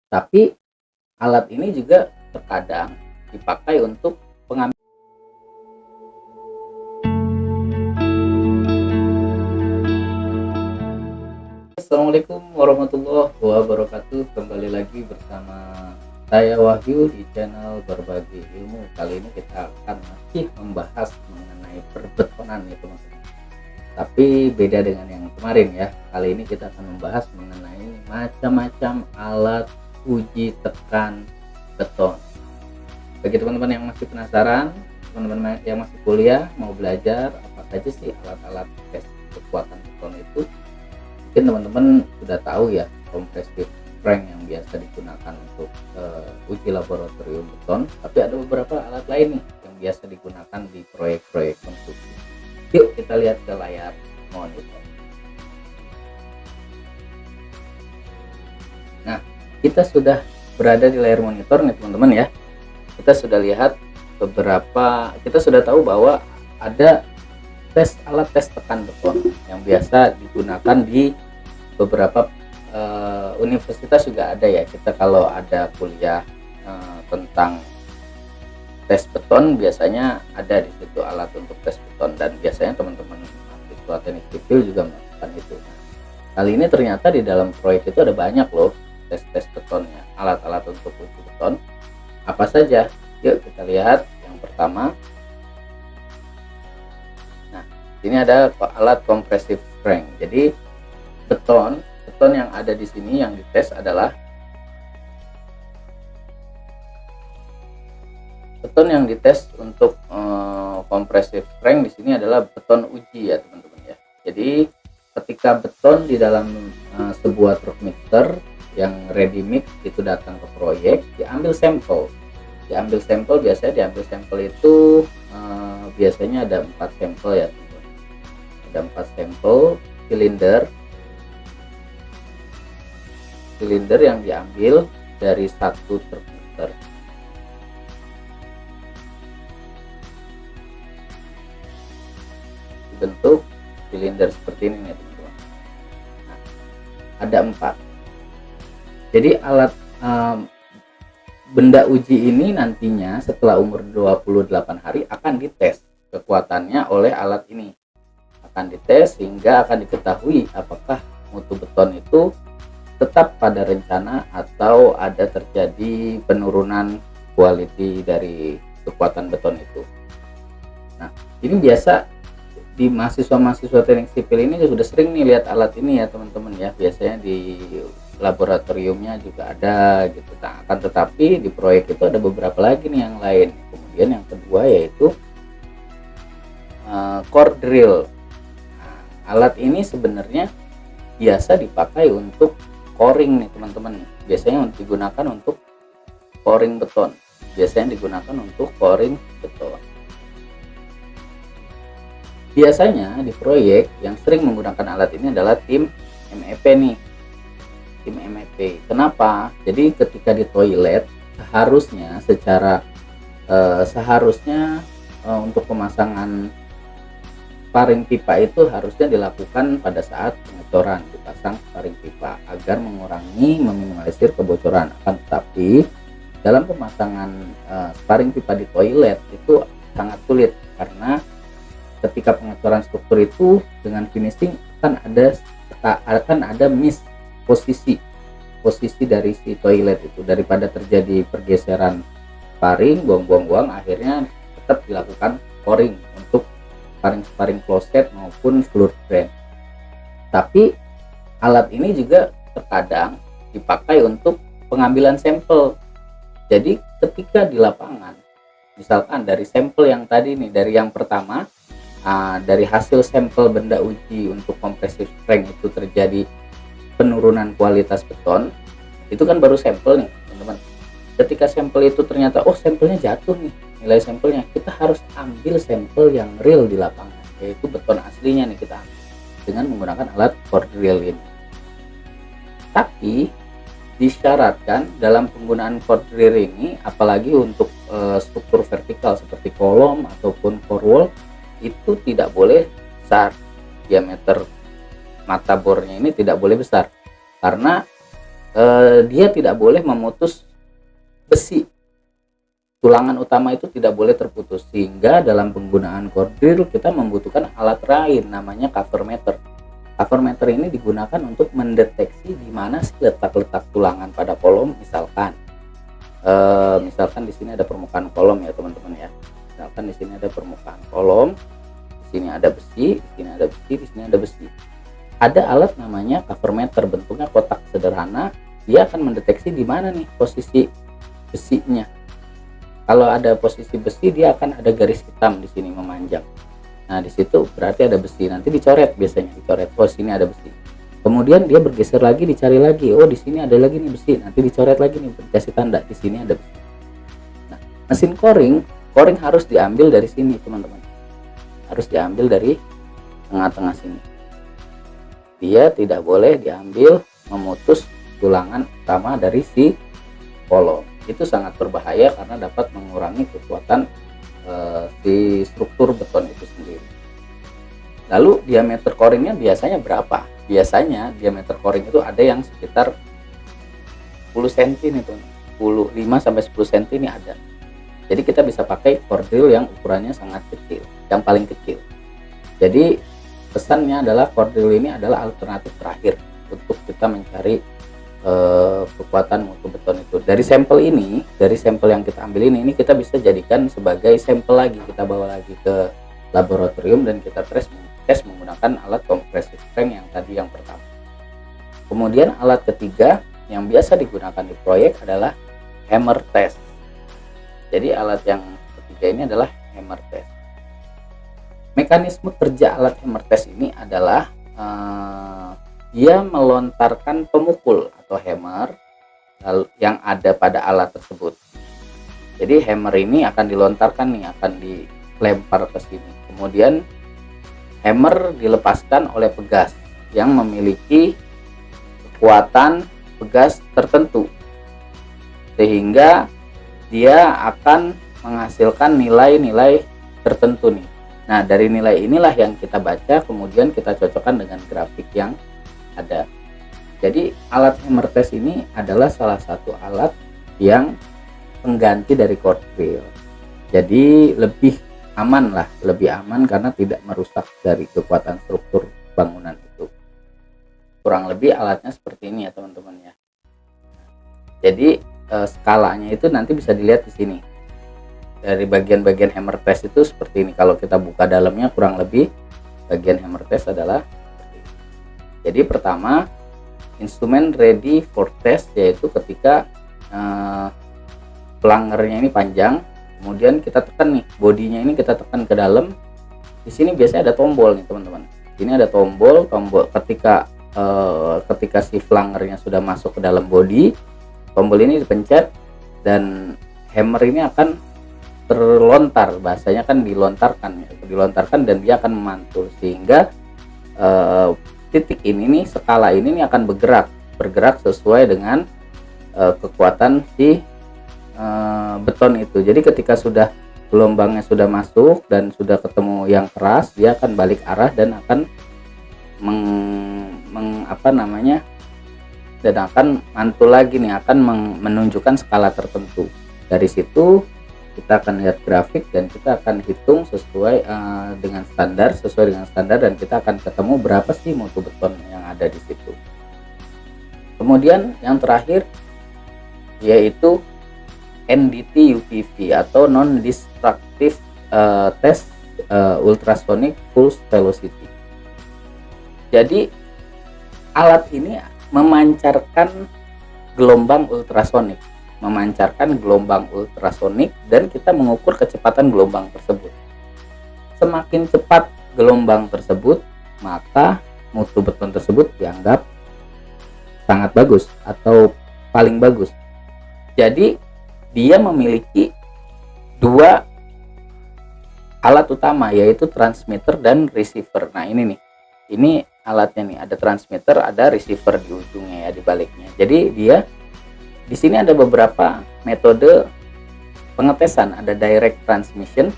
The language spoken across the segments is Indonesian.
Tapi alat ini juga terkadang dipakai untuk pengambilan. Assalamualaikum warahmatullahi wabarakatuh. Kembali lagi bersama saya Wahyu di channel Berbagi Ilmu. Kali ini kita akan masih membahas mengenai perbetonan ya teman-teman. Tapi beda dengan yang kemarin ya. Kali ini kita akan membahas mengenai macam-macam alat uji tekan beton. Bagi teman-teman yang masih penasaran, teman-teman yang masih kuliah mau belajar apa saja sih alat-alat tes kekuatan beton itu, mungkin teman-teman sudah tahu ya, compressive strength yang biasa digunakan untuk uji laboratorium beton. Tapi ada beberapa alat lain nih yang biasa digunakan di proyek-proyek konstruksi. Yuk kita lihat ke layar monitor. Nah, kita sudah berada di layar monitor nih teman-teman ya. Kita sudah lihat kita sudah tahu bahwa ada alat tes tekan beton yang biasa digunakan di beberapa universitas juga ada ya. Kita kalau ada kuliah tentang tes beton biasanya ada di situ alat untuk tes beton, dan biasanya teman-teman mahasiswa teknik sipil juga melakukan itu. Kali ini ternyata di dalam proyek itu ada banyak loh tes betonnya, alat-alat untuk uji beton. Apa saja? Yuk kita lihat. Yang pertama, nah ini ada alat compressive strength. Jadi beton yang ada di sini yang dites adalah beton yang dites untuk compressive strength di sini adalah beton uji ya teman-teman ya. Jadi ketika beton di dalam sebuah truk mixer yang ready mix itu datang ke proyek, diambil sampel biasanya itu biasanya ada 4 sampel ya teman-teman. Ada 4 sampel silinder yang diambil dari satu truk mixer. Bentuk silinder seperti ini nih teman-teman. Nah, ada 4. Jadi alat benda uji ini nantinya setelah umur 28 hari akan dites kekuatannya oleh alat ini. Akan dites sehingga akan diketahui apakah mutu beton itu tetap pada rencana atau ada terjadi penurunan quality dari kekuatan beton itu. Nah, ini biasa di mahasiswa teknik sipil ini sudah sering nih lihat alat ini ya teman-teman ya. Biasanya di laboratoriumnya juga ada gitu. Nah, akan tetapi di proyek itu ada beberapa lagi nih yang lain. Kemudian yang kedua yaitu core drill. Nah, alat ini sebenarnya biasa dipakai untuk coring nih teman-teman. Biasanya digunakan untuk coring beton. Biasanya di proyek yang sering menggunakan alat ini adalah tim MEP nih. Tim MEP. Kenapa? Jadi ketika di toilet seharusnya untuk pemasangan sparing pipa itu harusnya dilakukan pada saat pengecoran, dipasang sparing pipa agar meminimalisir kebocoran. Akan tetapi dalam pemasangan sparing pipa di toilet itu sangat sulit karena ketika pengecoran struktur itu dengan finishing akan ada miss posisi dari si toilet itu. Daripada terjadi pergeseran sparing, buang-buang, akhirnya tetap dilakukan coring untuk sparing closet maupun floor drain. Tapi alat ini juga terkadang dipakai untuk pengambilan sampel. Jadi ketika di lapangan, misalkan dari sampel yang tadi nih, dari yang pertama, dari hasil sampel benda uji untuk compressive strength itu terjadi penurunan kualitas beton, itu kan baru sampel nih teman-teman. Ketika sampel itu ternyata sampelnya jatuh nih, nilai sampelnya, kita harus ambil sampel yang real di lapangan, yaitu beton aslinya nih kita ambil dengan menggunakan alat core drill ini. Tapi disyaratkan dalam penggunaan core drill ini, apalagi untuk struktur vertikal seperti kolom ataupun core wall, itu tidak boleh besar. Diameter mata bornya ini tidak boleh besar, karena dia tidak boleh memutus besi. Tulangan utama itu tidak boleh terputus, sehingga dalam penggunaan core drill kita membutuhkan alat lain namanya cover meter. Cover meter ini digunakan untuk mendeteksi di mana sih letak-letak tulangan pada kolom. Misalkan di sini ada permukaan kolom ya teman-teman ya. Misalkan di sini ada permukaan kolom, di sini ada besi, di sini ada besi, di sini ada besi. Ada alat namanya cover meter, bentuknya kotak sederhana. Dia akan mendeteksi di mana nih posisi besinya. Kalau ada posisi besi, dia akan ada garis hitam di sini memanjang. Nah, di situ berarti ada besi. Nanti dicoret, biasanya dicoret. Oh, sini ada besi. Kemudian dia bergeser lagi, dicari lagi. Oh, di sini ada lagi nih besi. Nanti dicoret lagi nih, dikasih tanda. Di sini ada besi. Nah, mesin coring harus diambil dari sini, teman-teman. Harus diambil dari tengah-tengah sini. Dia tidak boleh diambil memutus tulangan utama dari si kolom. Itu sangat berbahaya karena dapat mengurangi kekuatan si struktur beton itu sendiri. Lalu diameter coringnya biasanya berapa? Biasanya diameter coring itu ada yang sekitar 10 cm nih tuh, 5 sampai 10 cm ini ada. Jadi kita bisa pakai core drill yang ukurannya sangat kecil, yang paling kecil. Jadi pesannya adalah core drill ini adalah alternatif terakhir untuk kita mencari kekuatan mutu beton itu. Dari sampel yang kita ambil ini kita bisa jadikan sebagai sampel lagi, kita bawa lagi ke laboratorium dan kita tes menggunakan alat compressive strength yang tadi yang pertama. Kemudian alat ketiga yang biasa digunakan di proyek adalah hammer test. Jadi alat yang ketiga ini adalah hammer test. Mekanisme kerja alat hammer test ini adalah dia melontarkan pemukul atau hammer yang ada pada alat tersebut. Jadi hammer ini akan dilontarkan nih, akan dilempar ke sini. Kemudian hammer dilepaskan oleh pegas yang memiliki kekuatan pegas tertentu, sehingga dia akan menghasilkan nilai-nilai tertentu nih. Nah, dari nilai inilah yang kita baca, kemudian kita cocokkan dengan grafik yang ada. Jadi alat hammer test ini adalah salah satu alat yang pengganti dari core drill. Jadi lebih aman karena tidak merusak dari kekuatan struktur bangunan itu. Kurang lebih alatnya seperti ini ya teman-teman ya. Jadi skalanya itu nanti bisa dilihat di sini. Dari bagian-bagian hammer test itu seperti ini. Kalau kita buka dalamnya, kurang lebih bagian hammer test adalah jadi pertama, instrumen ready for test, yaitu ketika pelangernya ini panjang, kemudian kita tekan nih, bodinya ini kita tekan ke dalam. Di sini biasanya ada tombol nih teman-teman. Ini ada tombol ketika si pelangernya sudah masuk ke dalam bodi, tombol ini dipencet dan hammer ini akan terlontar, bahasanya kan dilontarkan dan dia akan memantul, sehingga titik ini nih, skala ini nih akan bergerak sesuai dengan kekuatan si beton itu. Jadi ketika sudah gelombangnya sudah masuk dan sudah ketemu yang keras, dia akan balik arah dan akan akan mantul lagi nih, akan menunjukkan skala tertentu. Dari situ kita akan lihat grafik dan kita akan hitung sesuai dengan standar dan kita akan ketemu berapa sih mutu beton yang ada di situ. Kemudian yang terakhir yaitu NDT UPV atau non destructive test ultrasonic pulse velocity. Jadi alat ini memancarkan gelombang ultrasonik dan kita mengukur kecepatan gelombang tersebut. Semakin cepat gelombang tersebut, maka mutu beton tersebut dianggap sangat bagus atau paling bagus. Jadi dia memiliki dua alat utama, yaitu transmitter dan receiver. Nah ini alatnya nih, ada transmitter, ada receiver di ujungnya ya, di baliknya. Jadi dia di sini ada beberapa metode pengetesan, ada direct transmission,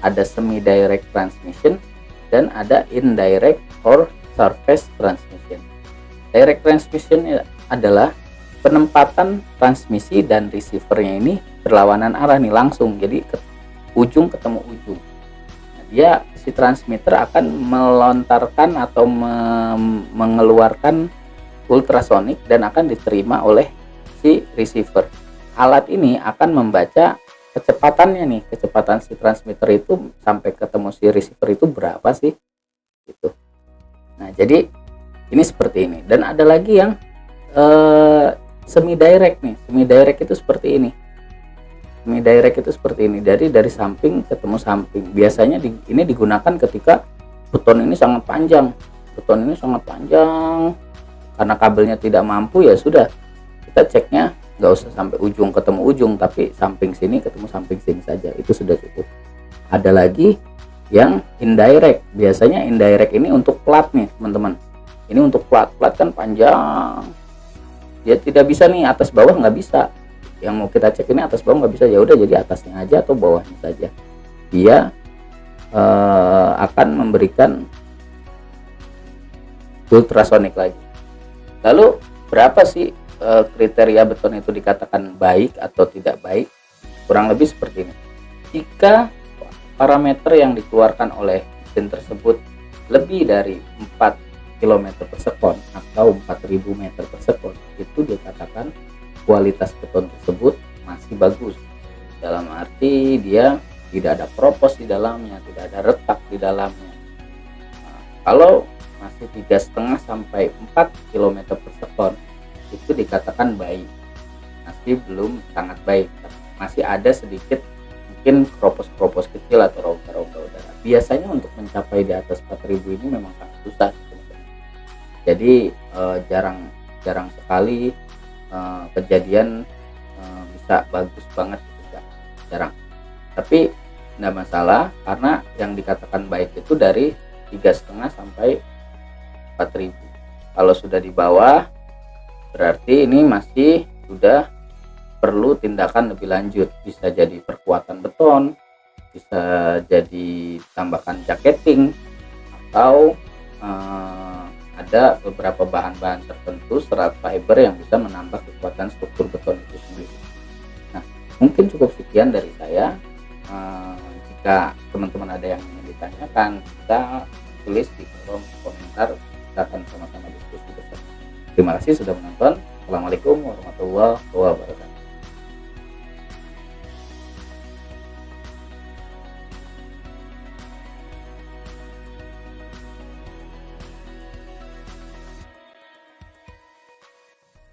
ada semi direct transmission, dan ada indirect or surface transmission. Direct transmission adalah penempatan transmisi dan receivernya ini berlawanan arah nih langsung, jadi ujung ketemu ujung. Nah, dia si transmitter akan melontarkan atau mengeluarkan ultrasonik dan akan diterima oleh si receiver. Alat ini akan membaca kecepatannya nih, kecepatan si transmitter itu sampai ketemu si receiver itu berapa sih gitu. Nah, jadi ini seperti ini. Dan ada lagi yang semi direct nih. Semi direct itu seperti ini. Semi direct itu seperti ini. Dari samping ketemu samping. Biasanya ini digunakan ketika beton ini sangat panjang. Beton ini sangat panjang. Karena kabelnya tidak mampu, ya sudah. Kita ceknya nggak usah sampai ujung ketemu ujung, tapi samping sini ketemu samping sini saja. Itu sudah cukup. Ada lagi yang indirect. Biasanya indirect ini untuk plat nih, teman-teman. Ini untuk plat kan panjang. Dia tidak bisa nih atas bawah, nggak bisa. Yang mau kita cek ini atas bawah nggak bisa, ya udah jadi atasnya aja atau bawahnya saja. Dia akan memberikan ultrasonik lagi. Lalu berapa sih kriteria beton itu dikatakan baik atau tidak baik? Kurang lebih seperti ini. Jika parameter yang dikeluarkan oleh mesin tersebut lebih dari 4 km per sekon atau 4000 meter per sekon, itu dikatakan kualitas beton tersebut masih bagus. Dalam arti dia tidak ada kropos di dalamnya, tidak ada retak di dalamnya. Nah, kalau masih 3,5 sampai 4 km per sekon, itu dikatakan baik. Masih belum sangat baik, masih ada sedikit mungkin kropos-kropos kecil atau rongga-rongga udara. Biasanya untuk mencapai di atas 4000 ini memang sangat susah. Jadi jarang sekali kejadian bisa bagus banget gitu, jarang. Tapi tidak masalah, karena yang dikatakan baik itu dari 3,5 sampai 4000. Kalau sudah di bawah, berarti ini masih sudah perlu tindakan lebih lanjut. Bisa jadi perkuatan beton, bisa jadi tambahkan jacketing, atau ada beberapa bahan-bahan tertentu, serat fiber yang bisa menambah kekuatan struktur beton itu sendiri. Nah, mungkin cukup sekian dari saya. Jika teman-teman ada yang ingin ditanyakan, kita tulis di kolom komentar, kita akan sama-sama diskusi bersama. Terima kasih sudah menonton. Assalamualaikum warahmatullahi wabarakatuh.